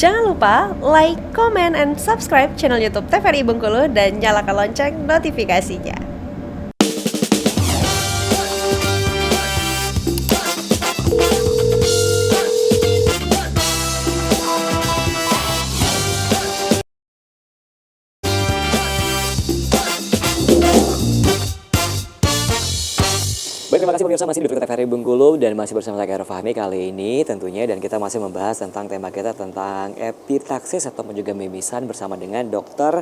Jangan lupa like, comment, and subscribe channel YouTube TVRI Bengkulu dan nyalakan lonceng notifikasinya. Baik, terima kasih pemirsa, masih di TVRI Bengkulu dan masih bersama saya Khairul Fahmi kali ini tentunya, dan kita masih membahas tentang tema kita tentang epitaksis ataupun juga mimisan bersama dengan Dr.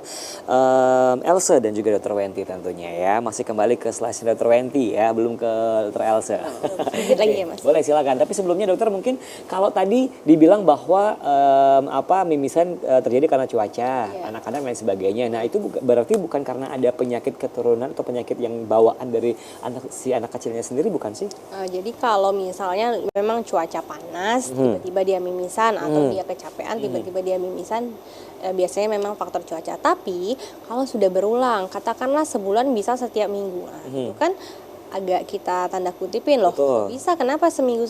Elsa dan juga Dr. Wenti tentunya ya. Masih kembali ke slide Dr. Wenti ya, belum ke Dr. Elsa. Sedikit lagi ya Mas. Boleh silakan. Tapi sebelumnya dokter, mungkin kalau tadi dibilang bahwa mimisan terjadi karena cuaca, anak-anak dan lain sebagainya. Nah itu berarti bukan karena ada penyakit keturunan atau penyakit yang bawaan dari anak kecilnya sendiri, bukan sih? Jadi kalau misalnya memang cuaca panas, tiba-tiba dia mimisan atau dia kecapean, tiba-tiba dia mimisan, biasanya memang faktor cuaca. Tapi kalau sudah berulang, katakanlah sebulan bisa setiap minggu, nah, itu kan agak kita tanda kutipin loh. Betul. Bisa kenapa seminggu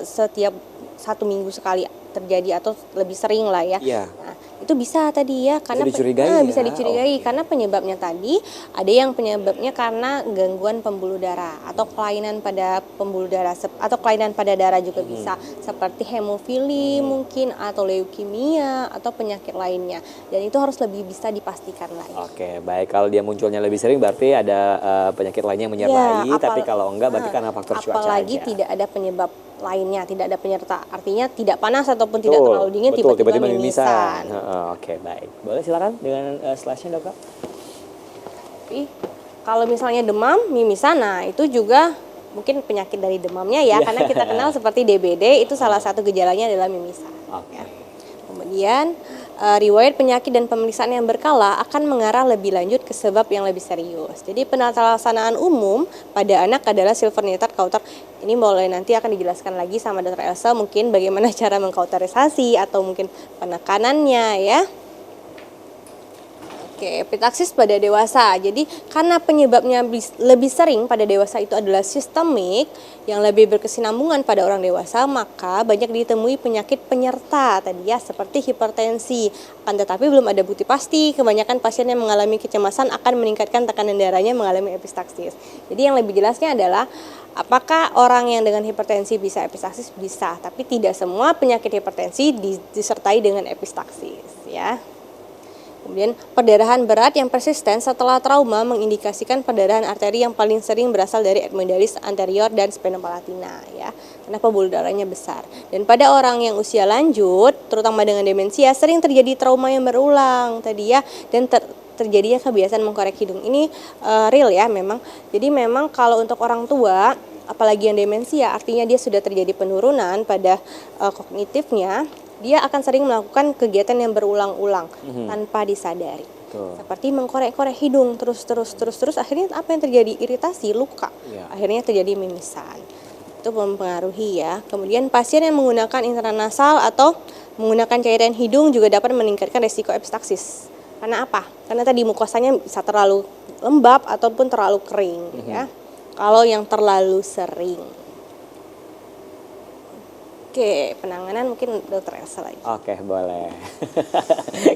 setiap 1 minggu sekali terjadi atau lebih sering lah ya. Nah, itu bisa tadi ya karena bisa dicurigai karena penyebabnya tadi ada yang penyebabnya karena gangguan pembuluh darah atau kelainan pada pembuluh darah atau kelainan pada darah juga bisa seperti hemofili mungkin atau leukemia atau penyakit lainnya, dan itu harus lebih bisa dipastikan lagi. Oke, baik, kalau dia munculnya lebih sering berarti ada penyakit lainnya yang menyertai, tapi kalau enggak berarti karena faktor cuaca apalagi aja. Tidak ada penyebab lainnya, tidak ada penyerta, artinya tidak panas ataupun tidak terlalu dingin, tiba-tiba mimisan. Oke, baik. Boleh silakan dengan slide-nya dokter. Tapi kalau misalnya demam, mimisan, nah itu juga mungkin penyakit dari demamnya ya, karena kita kenal seperti DBD, itu salah satu gejalanya adalah mimisan. Ya. Kemudian riwayat penyakit dan pemeriksaan yang berkala akan mengarah lebih lanjut ke sebab yang lebih serius. Jadi penata-laksanaan umum pada anak adalah silver nitrate kauter. Ini boleh nanti akan dijelaskan lagi sama Dr. Elsa mungkin bagaimana cara mengkauterisasi atau mungkin penekanannya ya. Oke, epitaksis pada dewasa. Jadi karena penyebabnya lebih sering pada dewasa itu adalah sistemik yang lebih berkesinambungan pada orang dewasa, maka banyak ditemui penyakit penyerta tadi ya seperti hipertensi. Akan tetapi belum ada bukti pasti kebanyakan pasien yang mengalami kecemasan akan meningkatkan tekanan darahnya mengalami epitaksis. Jadi yang lebih jelasnya adalah apakah orang yang dengan hipertensi bisa epitaksis? Bisa, tapi tidak semua penyakit hipertensi disertai dengan epitaksis ya. Kemudian perdarahan berat yang persisten setelah trauma mengindikasikan perdarahan arteri yang paling sering berasal dari epimedalis anterior dan sphenoplatina ya, karena pembuluh darahnya besar. Dan pada orang yang usia lanjut, terutama dengan demensia, sering terjadi trauma yang berulang tadi ya, dan terjadinya kebiasaan mengkorek hidung. Ini real ya memang. Jadi memang kalau untuk orang tua, apalagi yang demensia, artinya dia sudah terjadi penurunan pada kognitifnya. Dia akan sering melakukan kegiatan yang berulang-ulang tanpa disadari. Seperti mengkorek-korek hidung terus, akhirnya apa yang terjadi? Iritasi, luka. Akhirnya terjadi mimisan. Itu mempengaruhi ya. Kemudian pasien yang menggunakan intranasal atau menggunakan cairan hidung juga dapat meningkatkan resiko epitaksis. Karena apa? Karena tadi mukosanya bisa terlalu lembab ataupun terlalu kering ya. Kalau yang terlalu sering. Oke, penanganan mungkin Dr. Elsa lagi. Oke, boleh.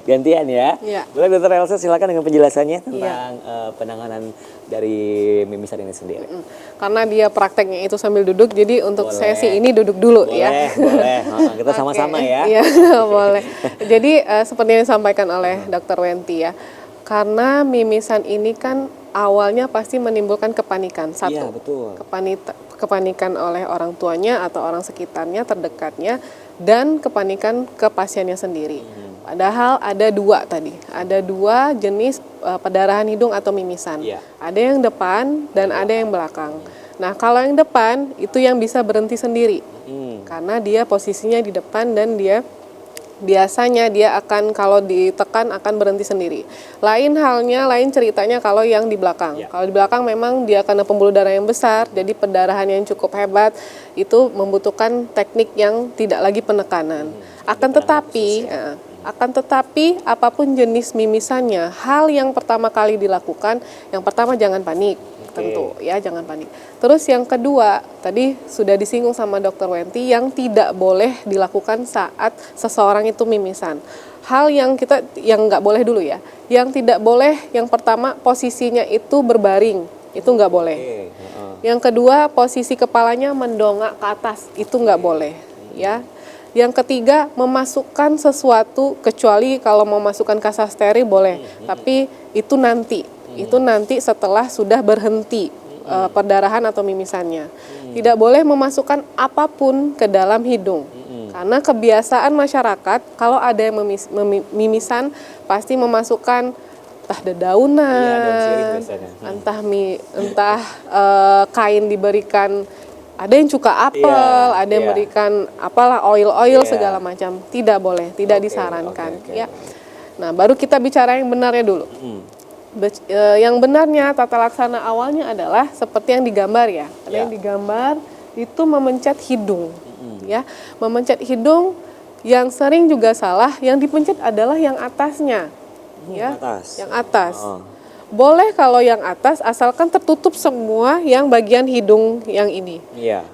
Gantian ya. Boleh Dr. Elsa silakan dengan penjelasannya tentang penanganan dari mimisan ini sendiri. Karena dia prakteknya itu sambil duduk, jadi untuk sesi ini duduk dulu ya. Boleh. Kita sama-sama ya. Iya, boleh. Jadi seperti yang disampaikan oleh Dr. Wenti ya, karena mimisan ini kan awalnya pasti menimbulkan kepanikan. Satu, iya, betul. Kepanikan oleh orang tuanya atau orang sekitarnya, terdekatnya, dan kepanikan ke pasiennya sendiri. Padahal ada dua jenis perdarahan hidung atau mimisan. Ada yang depan dan ada yang belakang. Nah, kalau yang depan itu yang bisa berhenti sendiri, karena dia posisinya di depan dan dia biasanya dia akan kalau ditekan akan berhenti sendiri. Lain ceritanya kalau yang di belakang. Kalau di belakang memang dia karena pembuluh darah yang besar, jadi perdarahan yang cukup hebat, itu membutuhkan teknik yang tidak lagi penekanan. Akan tetapi apapun jenis mimisannya, hal yang pertama kali dilakukan, yang pertama jangan panik. tentu ya, jangan panik. Terus yang kedua, tadi sudah disinggung sama Dokter Wenti, yang tidak boleh dilakukan saat seseorang itu mimisan. Hal yang nggak boleh dulu ya. Yang tidak boleh, yang pertama posisinya itu berbaring, itu nggak boleh. Yang kedua, posisi kepalanya mendongak ke atas, itu nggak boleh ya. Yang ketiga, memasukkan sesuatu, kecuali kalau mau masukkan kasa steril boleh, tapi itu nanti setelah sudah berhenti perdarahan atau mimisannya. Tidak boleh memasukkan apapun ke dalam hidung. Karena kebiasaan masyarakat kalau ada yang mimisan pasti memasukkan entah dedaunan, entah kain diberikan. Ada yang cuka apel, ada yang berikan apalah oil segala macam. Tidak boleh, tidak disarankan. Ya. Nah, baru kita bicara yang benarnya dulu. Yang benarnya tata laksana awalnya adalah seperti yang digambar ya. Ada yang digambar itu memencet hidung, ya, memencet hidung. Yang sering juga salah, yang dipencet adalah yang atasnya, ya, yang atas. Boleh kalau yang atas, asalkan tertutup semua yang bagian hidung yang ini.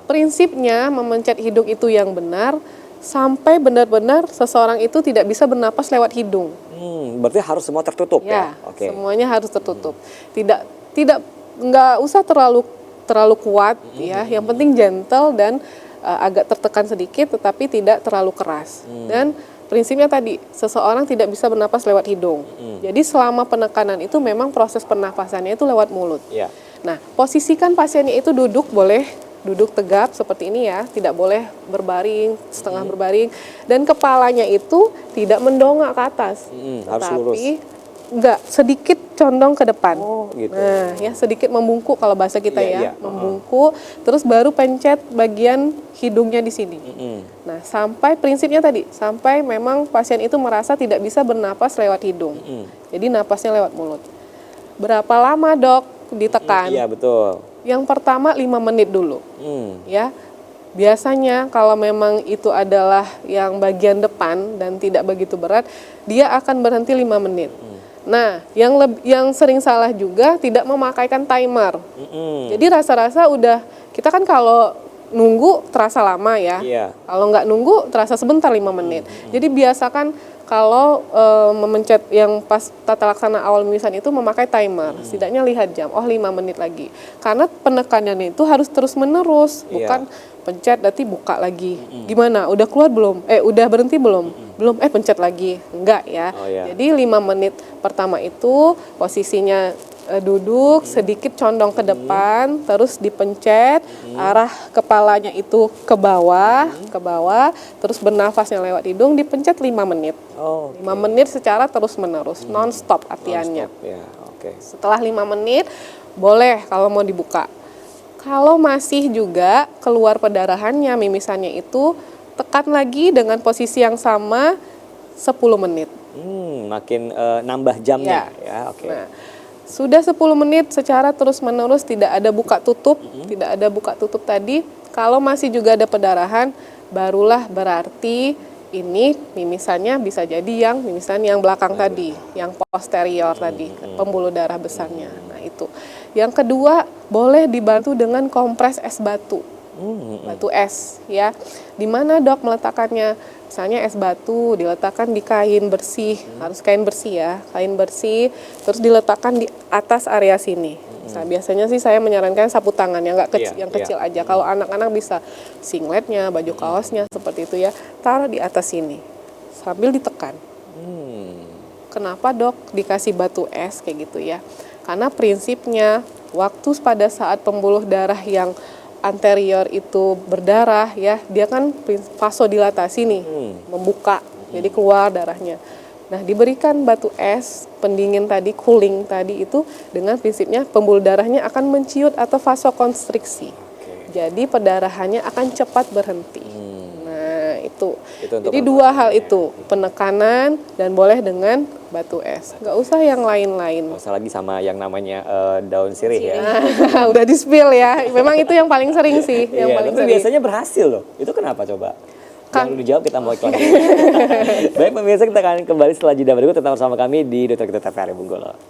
Prinsipnya memencet hidung itu yang benar sampai benar-benar seseorang itu tidak bisa bernapas lewat hidung. Berarti harus semua tertutup ya? Semuanya harus tertutup. Nggak usah terlalu kuat ya. Yang penting gentle dan agak tertekan sedikit, tetapi tidak terlalu keras. Dan prinsipnya tadi, seseorang tidak bisa bernapas lewat hidung. Jadi selama penekanan itu memang proses pernapasannya itu lewat mulut. Nah, posisikan pasiennya itu duduk, boleh duduk tegap seperti ini ya, tidak boleh berbaring, setengah berbaring, dan kepalanya itu tidak mendongak ke atas, harus enggak, sedikit condong ke depan. Gitu. Nah, ya sedikit membungkuk kalau bahasa kita membungkuk, terus baru pencet bagian hidungnya di sini. Nah, sampai prinsipnya tadi, sampai memang pasien itu merasa tidak bisa bernapas lewat hidung. Jadi napasnya lewat mulut. Berapa lama, Dok, ditekan? Iya, betul. Yang pertama 5 menit dulu. Ya. Biasanya kalau memang itu adalah yang bagian depan dan tidak begitu berat, dia akan berhenti 5 menit. Nah, yang sering salah juga tidak memakaikan timer. Jadi rasa-rasa udah, kita kan kalau nunggu terasa lama ya. Kalau nggak nunggu terasa sebentar 5 menit. Jadi biasakan kalau memencet yang pas tata laksana awal mimisan itu memakai timer. Setidaknya lihat jam, 5 menit lagi. Karena penekanannya itu harus terus-menerus, bukan pencet nanti buka lagi. Gimana? Udah keluar belum? Udah berhenti belum? Belum, pencet lagi. Enggak ya. Jadi 5 menit pertama itu posisinya duduk, sedikit condong ke depan, terus dipencet, arah kepalanya itu ke bawah, terus bernafasnya lewat hidung, dipencet 5 menit. 5 menit secara terus-menerus, non-stop artiannya. Setelah 5 menit, boleh kalau mau dibuka. Kalau masih juga keluar perdarahannya, mimisannya itu, tekan lagi dengan posisi yang sama 10 menit. Makin nambah jamnya ya. Nah, sudah 10 menit secara terus-menerus, tidak ada buka tutup, tidak ada buka tutup tadi. Kalau masih juga ada perdarahan, barulah berarti ini mimisannya bisa jadi mimisan yang belakang tadi, yang posterior tadi, pembuluh darah besarnya. Nah, itu. Yang kedua, boleh dibantu dengan kompres es batu. Batu es ya. Di mana, Dok, meletakkannya? Misalnya es batu diletakkan di kain bersih, harus kain bersih ya, kain bersih, terus diletakkan di atas area sini. Nah, biasanya sih saya menyarankan sapu tangan yang nggak kecil, yang kecil aja. Kalau anak-anak bisa singletnya, baju kaosnya seperti itu ya, taruh di atas sini sambil ditekan. Kenapa, Dok, dikasih batu es kayak gitu ya? Karena prinsipnya waktu pada saat pembuluh darah yang anterior itu berdarah ya, dia kan vasodilatasi nih, membuka, jadi keluar darahnya. Nah, diberikan batu es pendingin tadi, cooling tadi itu dengan prinsipnya pembuluh darahnya akan menciut atau vasokonstriksi. Jadi perdarahannya akan cepat berhenti. Nah, itu jadi 2 hal itu, penekanan dan boleh dengan batu es. Nggak usah yang lain-lain. Nggak usah lagi sama yang namanya daun sirih ya. Udah di spill ya. Memang itu yang paling sering sih. Yang paling tapi sering. biasanya berhasil loh. Itu kenapa coba? Yang dijawab kita mau iklan. Baik pemirsa, kita akan kembali setelah jeda berikut tetap bersama kami di Dokter Kita TVRI Bengkulu.